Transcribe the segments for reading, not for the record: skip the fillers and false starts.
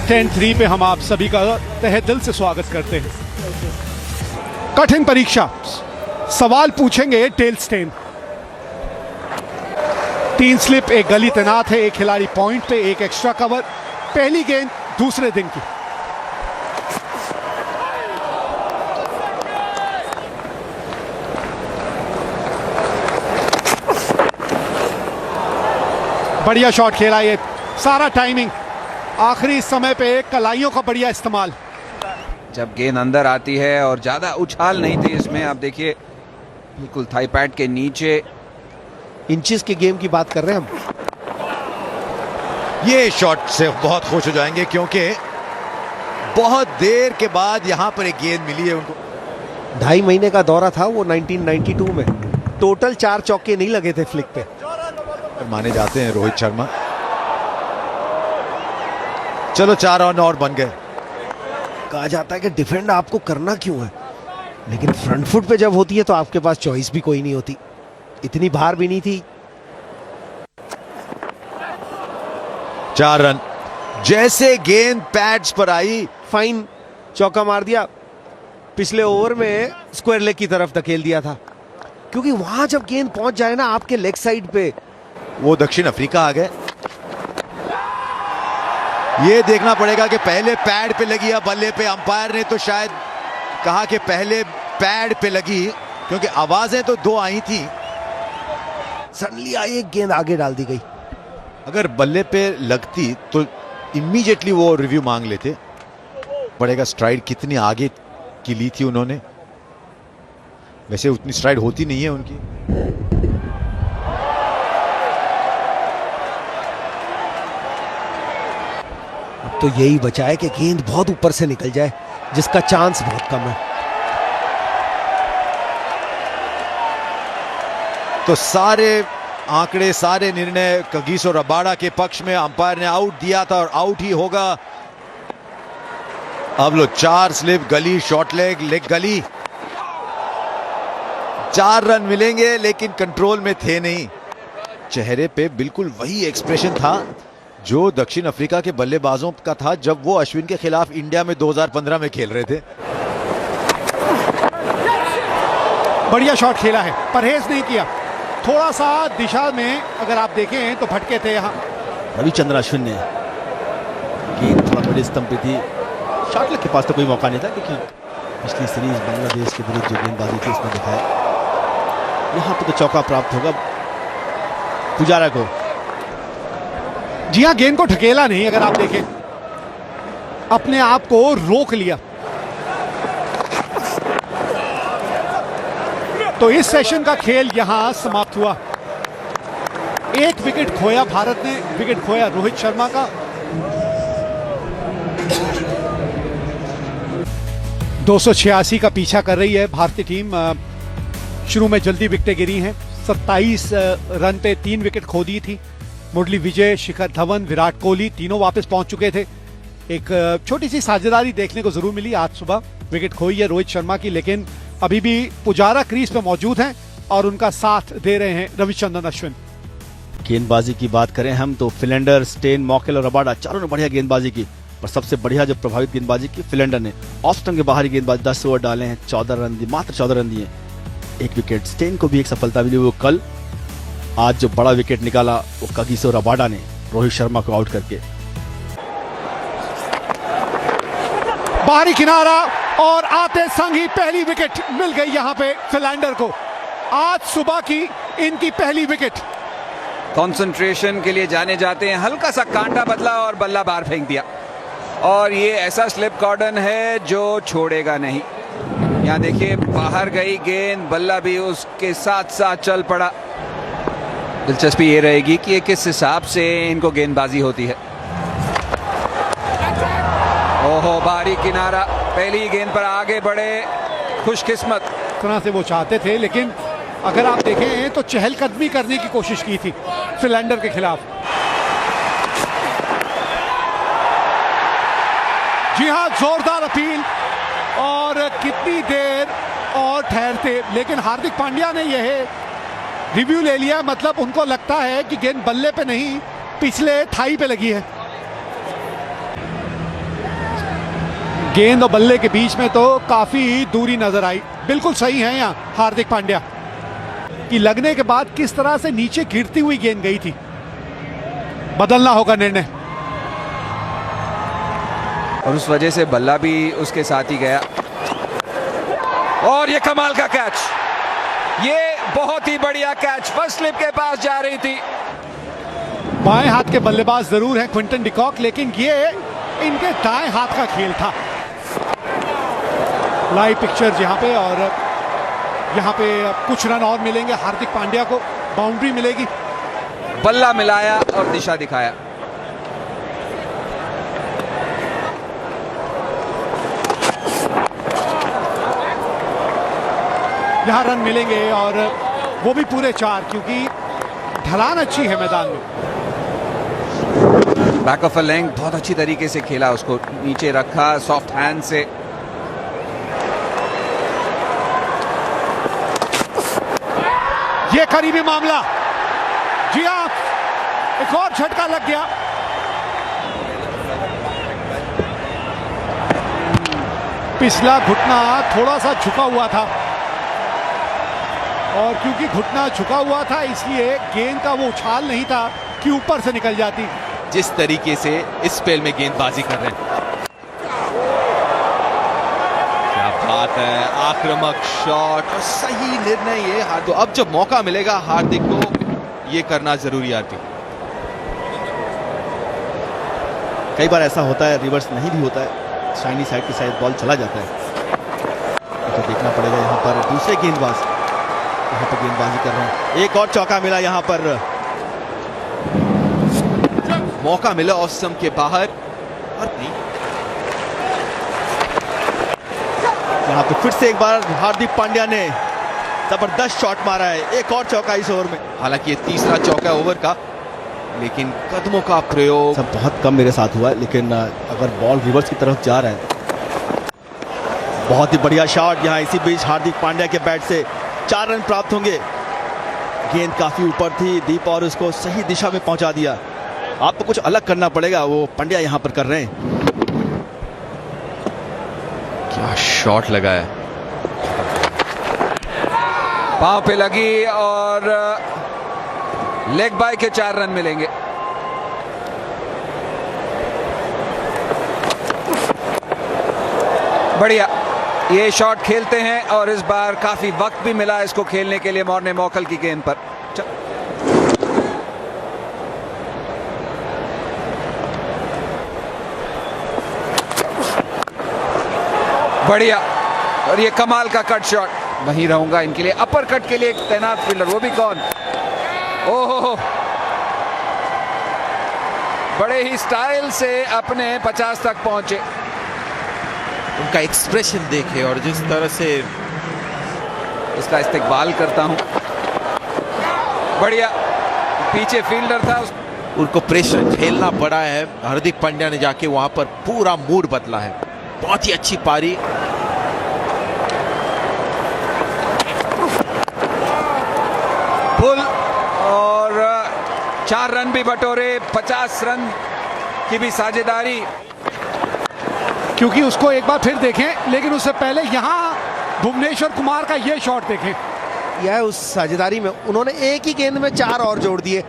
10-3 पे हम आप सभी का तहे दिल से स्वागत करते हैं। कठिन परीक्षा, सवाल पूछेंगे टेल स्टेन। 3 स्लिप, एक गली तैनात है, एक खिलाड़ी पॉइंट पे, एक एक्स्ट्रा कवर। पहली गेंद दूसरे दिन की। बढ़िया शॉट खेला, ये सारा टाइमिंग, आखिरी समय पे कलाइयों का बढ़िया इस्तेमाल। जब गेंद अंदर आती है और ज्यादा उछाल नहीं थी इसमें, आप देखिए बिल्कुल थाई पैड के नीचे। इंचेस की गेम की बात कर रहे हैं हम। ये शॉट से बहुत खुश हो जाएंगे क्योंकि बहुत देर के बाद यहां पर एक गेंद मिली है उनको। 2.5 महीने का दौरा था वो 1992 में। टोटल 4 चौके नहीं लगे थे फ्लिक पे। माने जाते हैं रोहित शर्मा। चलो 4 रन और बन गए। कहा जाता है कि डिफेंड आपको करना क्यों है, लेकिन फ्रंट फुट पे जब होती है तो आपके पास चॉइस भी कोई नहीं होती। इतनी बार भी नहीं थी। 4 रन। जैसे गेंद पैड्स पर आई, फाइन चौका मार दिया। पिछले ओवर में स्क्वायर लेग की तरफ धकेल दिया था, क्योंकि वहां जब गेंद पहुंच जाए ना आपके लेग साइड पे। वो दक्षिण अफ्रीका आ गए। ये देखना पड़ेगा कि पहले पैड पे लगी या बल्ले पे। अंपायर ने तो शायद कहा कि पहले पैड पे लगी, क्योंकि आवाजें तो 2 आई थी। सडनली आई एक गेंद आगे डाल दी गई। अगर बल्ले पे लगती तो इमीडिएटली वो रिव्यू मांग लेते। पड़ेगा स्ट्राइड कितनी आगे की ली थी उन्होंने। वैसे उतनी स्ट्राइड होती नहीं है उनकी। तो यही बचा है कि गेंद बहुत ऊपर से निकल जाए, जिसका चांस बहुत कम है। तो सारे आंकड़े, सारे निर्णय कगिसो रबाडा के पक्ष में। अंपायर ने आउट दिया था और आउट ही होगा। अब लो 4 स्लिप, गली, शॉर्ट लेग, लेग गली। 4 रन मिलेंगे, लेकिन कंट्रोल में थे नहीं। चेहरे पे बिल्कुल वही एक्सप्रेशन था जो दक्षिण अफ्रीका के बल्लेबाजों का था जब वो अश्विन के खिलाफ इंडिया में 2015 में खेल रहे थे। बढ़िया शॉट खेला है, परहेज नहीं किया। थोड़ा सा दिशा में अगर आप देखें तो भटके थे यहाँ। रविचंद्रन अश्विन ने गेंद थोड़ा बड़े स्तंभ पे थी। शॉटलर के पास तो कोई मौका नहीं था, क्योंकि पिछली सीरीज बांग्लादेश के विरुद्ध जो गेंदबाजी थी उसमें दिखाया। यहाँ पे तो चौका प्राप्त होगा पुजारा को। जी हाँ, गेंद को ढकेला नहीं, अगर आप देखें अपने आप को रोक लिया। तो इस सेशन का खेल यहां समाप्त हुआ। 1 विकेट खोया भारत ने, विकेट खोया रोहित शर्मा का। 286 का पीछा कर रही है भारतीय टीम। शुरू में जल्दी विकेटें गिरी हैं। 27 रन पे 3 विकेट खो दी थी। मुरली विजय, शिखर धवन, विराट कोहली तीनों वापस पहुंच चुके थे। एक छोटी सी साझेदारी देखने को जरूर मिली आज सुबह। विकेट खोई है रोहित शर्मा की, लेकिन अभी भी पुजारा क्रीज पे मौजूद हैं और उनका साथ दे रहे हैं रविचंद्रन अश्विन। गेंदबाजी की बात करें हम तो फिलेंडर, स्टेन, मॉकेल और रबाडा चारों ने बढ़िया गेंदबाजी की, पर सबसे बढ़िया जो प्रभावित गेंदबाजी की फिलेंडर ने। ऑफ स्टंप के बाहरी गेंदबाजी 10 ओवर डाले हैं, 14 रन दिए, मात्र 14 रन दिए, 1 विकेट। स्टेन को भी एक सफलता मिली, वो कल। आज जो बड़ा विकेट निकाला वो कगिसो रबाडा ने, रोहित शर्मा को आउट करके। बाहरी किनारा और आते संग ही पहली विकेट मिल गई यहां पे फिलेंडर को। आज सुबह की इनकी पहली विकेट। कंसंट्रेशन के लिए जाने जाते हैं, हल्का सा कांटा बदला और बल्ला बाहर फेंक दिया। और ये ऐसा स्लिप कॉर्डन है जो छोड़ेगा नहीं। यहाँ देखिए बाहर गई गेंद, बल्ला भी उसके साथ साथ चल पड़ा। दिलचस्पी ये रहेगी कि ये किस हिसाब से इनको गेंदबाजी होती है। ओहो, बाहरी किनारा, पहली गेंद पर आगे बढ़े, खुशकिस्मत। तरह से वो चाहते थे, लेकिन अगर आप देखें तो चहलकदमी करने की कोशिश की थी फिलेंडर के खिलाफ। जी हां, जोरदार अपील। और कितनी देर और ठहरते, लेकिन हार्दिक पांड्या ने यह रिव्यू ले लिया। मतलब उनको लगता है कि गेंद बल्ले पे नहीं, पिछले थाई पे लगी है। गेंद और बल्ले के बीच में तो काफी दूरी नजर आई। बिल्कुल सही है यहाँ हार्दिक पांड्या कि लगने के बाद किस तरह से नीचे गिरती हुई गेंद गई थी। बदलना होगा निर्णय। और उस वजह से बल्ला भी उसके साथ ही गया। और ये कमाल का कैच, ये बहुत ही बढ़िया कैच, फर्स्ट स्लिप के पास जा रही थी। बाएं हाथ के बल्लेबाज जरूर हैं क्विंटन डिकॉक, लेकिन ये इनके दाएं हाथ का खेल था। लाइव पिक्चर्स यहाँ पे, और यहाँ पे कुछ रन और मिलेंगे हार्दिक पांड्या को, बाउंड्री मिलेगी। बल्ला मिलाया और दिशा दिखाया। यहाँ रन मिलेंगे और वो भी पूरे 4, क्योंकि ढलान अच्छी है मैदान में। बैक ऑफ अ लेंथ बहुत अच्छी तरीके से खेला, उसको नीचे रखा सॉफ्ट हैंड से। ये करीबी मामला, जी हाँ, एक और झटका लग गया। पिछला घुटना थोड़ा सा झुका हुआ था, और क्योंकि घुटना झुका हुआ था इसलिए गेंद का वो उछाल नहीं था कि ऊपर से निकल जाती। जिस तरीके से इस स्पेल में गेंदबाजी कर रहे हैं, क्या बात है, आक्रामक शॉट और सही निर्णय ये। तो अब जब मौका मिलेगा हार्दिक को ये करना जरूरी आती। कई बार ऐसा होता है, रिवर्स नहीं भी होता है, शाइनी साइड की साइड बॉल चला जाता है। तो देखना पड़ेगा यहाँ पर दूसरे गेंदबाज यहाँ पर गेंदबाजी कर रहे हैं। एक और चौका मिला यहाँ पर, मौका मिला ऑफ स्टंप के बाहर और नहीं। यहाँ पे फिर से एक बार हार्दिक पांड्या ने जबरदस्त शॉट मारा है। एक और चौका इस ओवर में। हालांकि ये तीसरा चौका ओवर का, लेकिन कदमों का प्रयोग सब बहुत कम मेरे साथ हुआ है, लेकिन अगर बॉल रिवर्स की तरफ जा रहा है, बहुत ही बढ़िया शॉट। यहाँ इसी बीच हार्दिक पांड्या के बैट से 4 रन प्राप्त होंगे। गेंद काफी ऊपर थी, दीप और उसको सही दिशा में पहुंचा दिया। आपको कुछ अलग करना पड़ेगा, वो पांड्या यहां पर कर रहे हैं। क्या शॉट लगा है, पांव पे लगी और लेग बाय के 4 रन मिलेंगे। बढ़िया, ये शॉट खेलते हैं और इस बार काफी वक्त भी मिला इसको खेलने के लिए मॉर्ने मॉकल की गेंद पर। बढ़िया, और ये कमाल का कट शॉट। वहीं रहूंगा इनके लिए, अपर कट के लिए एक तैनात फील्डर, वो भी कौन, ओहो, बड़े ही स्टाइल से अपने 50 तक पहुंचे। उनका एक्सप्रेशन देखे और जिस तरह से इसका इस्तेकबाल करता हूं। बढ़िया, पीछे फील्डर था, उनको प्रेशर झेलना पड़ा है। हार्दिक पांड्या ने जाके वहां पर पूरा मूड बदला है। बहुत ही अच्छी पारी। पुल और 4 रन भी बटोरे, 50 रन की भी साझेदारी। क्योंकि उसको एक बार फिर देखें, लेकिन उससे पहले यहाँ भुवनेश्वर कुमार का ये शॉट देखें। यह उस साझेदारी में उन्होंने एक ही गेंद में 4 और जोड़ दिए,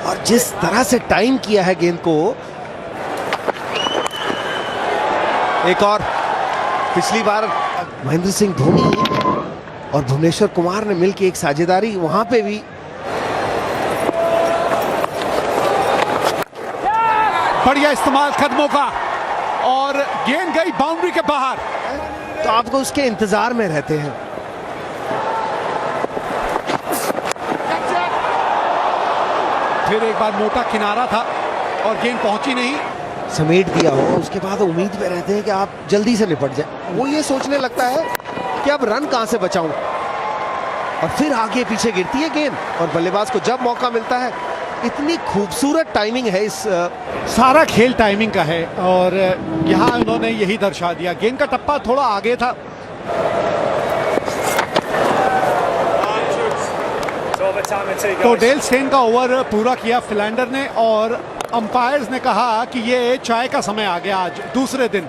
और जिस तरह से टाइम किया है गेंद को। एक और, पिछली बार महेंद्र सिंह धोनी और भुवनेश्वर कुमार ने मिलकर एक साझेदारी, वहां पे भी बढ़िया इस्तेमाल कदमों का, और गेंद गई बाउंड्री के बाहर। तो आपको उसके इंतजार में रहते हैं। फिर एक बार मोटा किनारा था और गेंद पहुंची नहीं, समेट दिया हो, उसके बाद उम्मीद पे रहते हैं कि आप जल्दी से निपट जाए। वो ये सोचने लगता है कि अब रन कहां से बचाऊं, और फिर आगे पीछे गिरती है गेंद, और बल्लेबाज को जब मौका मिलता है, इतनी खूबसूरत टाइमिंग है इस सारा खेल टाइमिंग का है, और यहाँ उन्होंने यही दर्शा दिया। गेंद का टप्पा थोड़ा आगे था। तो डेल स्टेन का ओवर पूरा किया फिलैंडर ने, और अंपायर्स ने कहा कि ये चाय का समय आ गया आज दूसरे दिन।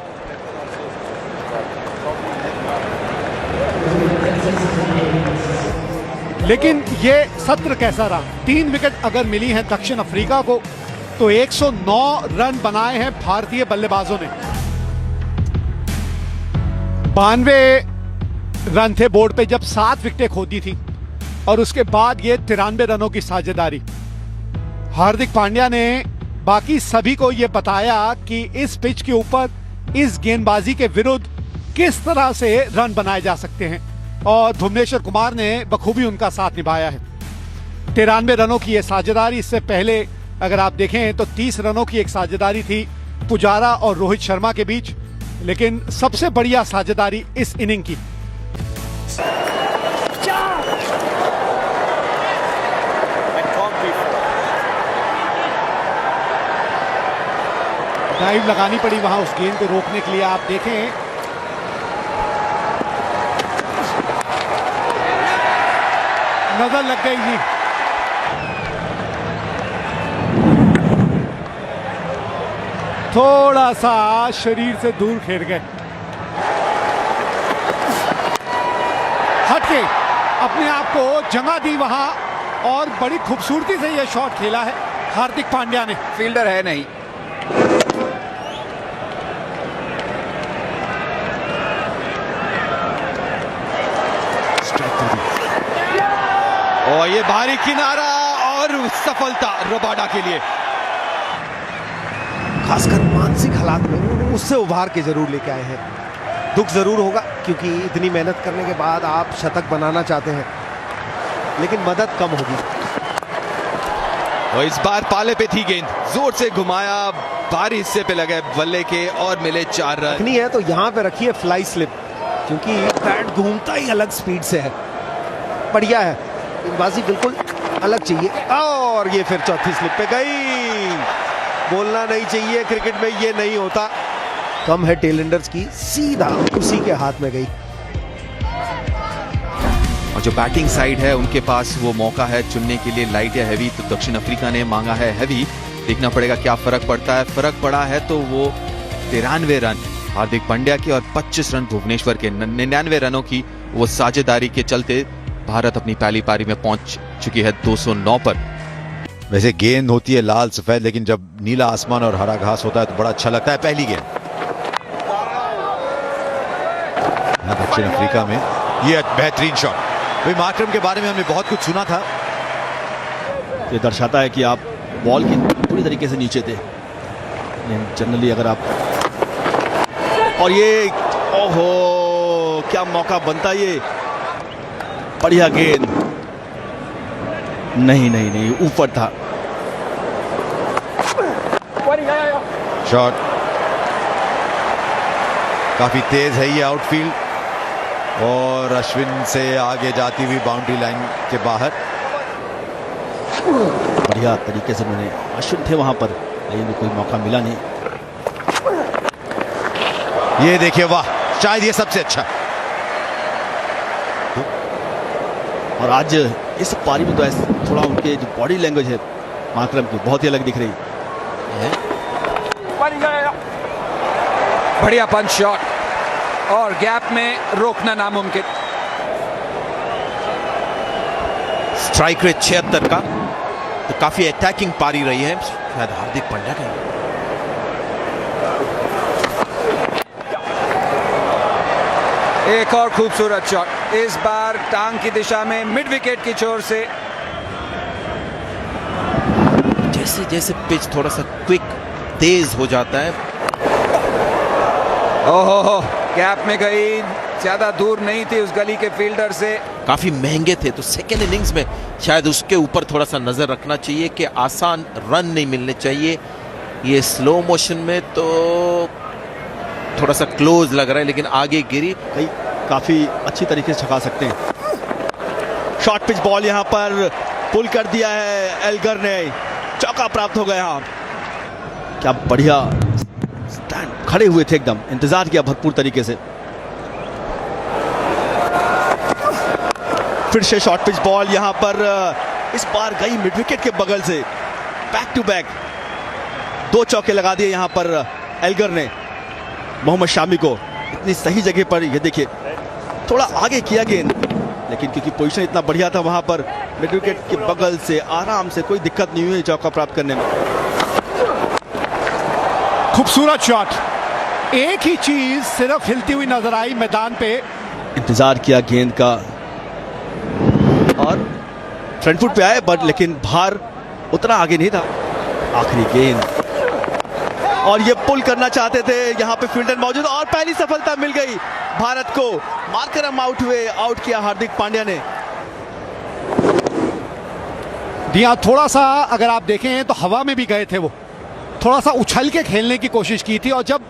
लेकिन ये सत्र कैसा रहा? 3 विकेट अगर मिली हैं दक्षिण अफ्रीका को, तो 109 रन बनाए हैं भारतीय बल्लेबाजों ने। 92 रन थे बोर्ड पे जब 7 विकेटें खोदी थी, और उसके बाद ये 93 रनों की साझेदारी। हार्दिक पांड्या ने बाकी सभी को यह बताया कि इस पिच के ऊपर इस गेंदबाजी के विरुद्ध किस तरह से रन बनाए जा सकते हैं, और भुवनेश्वर कुमार ने बखूबी उनका साथ निभाया है। 93 रनों की यह साझेदारी, इससे पहले अगर आप देखें तो 30 रनों की एक साझेदारी थी पुजारा और रोहित शर्मा के बीच, लेकिन सबसे बढ़िया साझेदारी इस इनिंग की। डाइव लगानी पड़ी वहां उस गेंद को रोकने के लिए। आप देखें नजर लग गई जी। थोड़ा सा शरीर से दूर खेल गए, हटके अपने आप को जगह दी वहां, और बड़ी खूबसूरती से यह शॉट खेला है हार्दिक पांड्या ने। फील्डर है नहीं। और ये भारी किनारा और सफलता रबाडा के लिए। खासकर मानसिक हालात में उससे उभार के जरूर लेके आए हैं। दुख जरूर होगा क्योंकि इतनी मेहनत करने के बाद आप शतक बनाना चाहते हैं, लेकिन मदद कम होगी। और इस बार पाले पे थी गेंद, जोर से घुमाया, भारी हिस्से पे लगे बल्ले के और मिले 4 रन। रखनी है तो यहां पे रखिए फ्लाई स्लिप, क्योंकि बैट घूमता ही अलग स्पीड से है। बढ़िया है, गेंदबाजी बिल्कुल अलग चाहिए। और ये फिर चौथी स्लिप पे गई। बोलना नहीं चाहिए, क्रिकेट में ये नहीं होता। कम है टेलेंडर्स की, सीधा उसी के हाथ में गई। और जो बैटिंग साइड है उनके पास वो मौका है चुनने के लिए लाइट या हैवी, तो दक्षिण अफ्रीका ने मांगा है हैवी। देखना पड़ेगा क्या फर्क पड़ता है। फर्क पड़ा है तो वो 93 रन हार्दिक पांड्या के और 25 रन भुवनेश्वर के। 99 रनों की वो साझेदारी के चलते भारत अपनी पहली पारी में पहुंच चुकी है 209 पर। वैसे गेंद होती है लाल सफेद, लेकिन जब नीला आसमान और हरा घास होता है तो बड़ा अच्छा लगता है। पहली गेंद दक्षिण अफ्रीका में, ये बेहतरीन शॉट। भाई मार्करम के बारे में हमने बहुत कुछ सुना था। ये दर्शाता है कि आप बॉल की पूरी तरीके से नीचे थे, जनरली अगर आप, और ये ओहो क्या मौका बनता, ये बढ़िया गेंद, नहीं ऊपर था शॉट। काफी तेज है ये आउटफील्ड, और अश्विन से आगे जाती हुई बाउंड्री लाइन के बाहर। बढ़िया तरीके से उन्होंने, अश्विन थे वहां पर, लेकिन कोई मौका मिला नहीं। ये देखिए, वाह, शायद ये सबसे अच्छा। और आज इस पारी में तो ऐसे थोड़ा उनके जो बॉडी लैंग्वेज है मार्करम की बहुत ही अलग दिख रही है। बढ़िया पंच शॉट, और गैप में रोकना नामुमकिन। स्ट्राइक रेट 76 का, तो काफी अटैकिंग पारी रही है शायद हार्दिक पांड्या का। एक और खूबसूरत शॉट, इस बार टांग की दिशा में मिड विकेट की चोर से। जैसे जैसे पिच थोड़ा सा क्विक तेज हो जाता है, ओहो, गैप में गई, ज्यादा दूर नहीं थी उस गली के फील्डर से। काफी महंगे थे, तो सेकेंड इनिंग्स में शायद उसके ऊपर थोड़ा सा नजर रखना चाहिए कि आसान रन नहीं मिलने चाहिए। ये स्लो मोशन में तो थोड़ा सा क्लोज लग रहा है, लेकिन आगे गिरी। कई काफी अच्छी तरीके से छका सकते हैं। शॉर्ट पिच बॉल यहां पर पुल कर दिया है एल्गर ने, चौका प्राप्त हो गया। क्या बढ़िया स्टैंड, खड़े हुए थे एकदम, इंतजार किया भरपूर तरीके से। फिर से शॉर्ट पिच बॉल यहां पर, इस बार गई मिड विकेट के बगल से। बैक टू बैक 2 चौके लगा दिए यहां पर एल्गर ने मोहम्मद शामी को, इतनी सही जगह पर। ये देखिए थोड़ा आगे किया गेंद, लेकिन क्योंकि पोजीशन इतना बढ़िया था वहां पर मिड विकेट के बगल से आराम से कोई दिक्कत नहीं हुई चौका प्राप्त करने में। खूबसूरत शॉट, एक ही चीज सिर्फ हिलती हुई नजर आई मैदान पे। इंतजार किया गेंद का और फ्रंट फुट पे आए बट लेकिन भार उतना आगे नहीं था। आखिरी गेंद और ये पुल करना चाहते थे, यहां पे फील्डर मौजूद और पहली सफलता मिल गई भारत को। मार्कर हम आउट हुए, आउट किया हार्दिक पांड्या ने। दिया थोड़ा सा अगर आप देखें तो हवा में भी गए थे, वो थोड़ा सा उछल के खेलने की कोशिश की थी और जब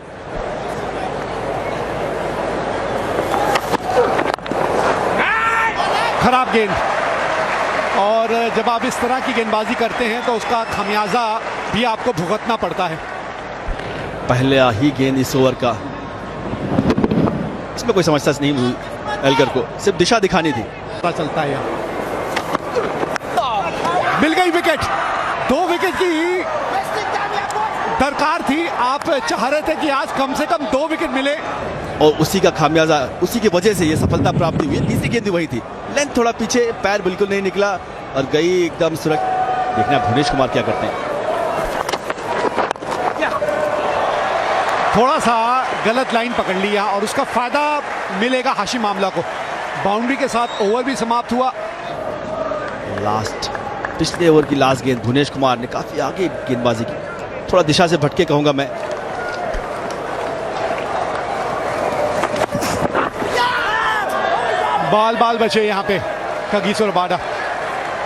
खराब गेंद, और जब आप इस तरह की गेंदबाजी करते हैं तो उसका खमियाजा भी आपको भुगतना पड़ता है। पहला ही गेंद इस ओवर का, इसमें कोई समस्या नहीं हुई एल्गर को, सिर्फ दिशा दिखानी थी। पता चलता है यार, मिल गई विकेट। 2 विकेट की दरकार थी, आप चाह रहे थे कि आज कम से कम 2 विकेट मिले और उसी का खामियाजा, उसी की वजह से ये सफलता प्राप्त हुई। तीसरी गेंद भी वही थी, लेंथ थोड़ा पीछे, पैर बिल्कुल नहीं निकला और गई एकदम सुरक्षित। देखना भुवनेश कुमार क्या करते हैं। थोड़ा सा गलत लाइन पकड़ लिया और उसका फायदा मिलेगा हाशिम आमला को। बाउंड्री के साथ ओवर भी समाप्त हुआ। लास्ट पिछले ओवर की लास्ट गेंद भुवनेश कुमार ने काफी आगे गेंदबाजी की, थोड़ा दिशा से भटके कहूंगा मैं। बाल बचे यहाँ पे कगिसो रबाडा,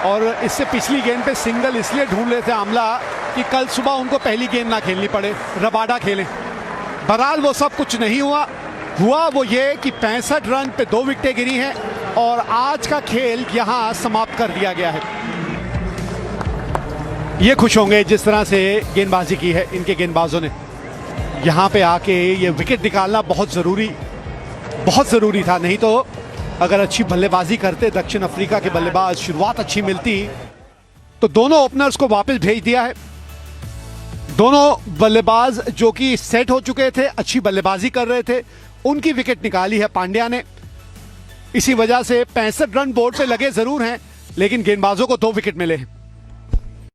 और इससे पिछली गेंद पे सिंगल इसलिए ढूंढ रहे थे आमला कि कल सुबह उनको पहली गेंद ना खेलनी पड़े, रबाडा खेलें। बहरहाल वो सब कुछ नहीं हुआ वो ये कि 65 रन पे 2 विकेटें गिरी हैं और आज का खेल यहां समाप्त कर दिया गया है। ये खुश होंगे जिस तरह से गेंदबाजी की है इनके गेंदबाजों ने। यहां पे आके ये विकेट निकालना बहुत ज़रूरी था, नहीं तो अगर अच्छी बल्लेबाजी करते दक्षिण अफ्रीका के बल्लेबाज, शुरुआत अच्छी मिलती तो दोनों ओपनर्स को वापस भेज दिया है। दोनों बल्लेबाज जो कि सेट हो चुके थे, अच्छी बल्लेबाजी कर रहे थे, उनकी विकेट निकाली है पांड्या ने। इसी वजह से 65 रन बोर्ड पे लगे जरूर हैं, लेकिन गेंदबाजों को 2 विकेट मिले हैं।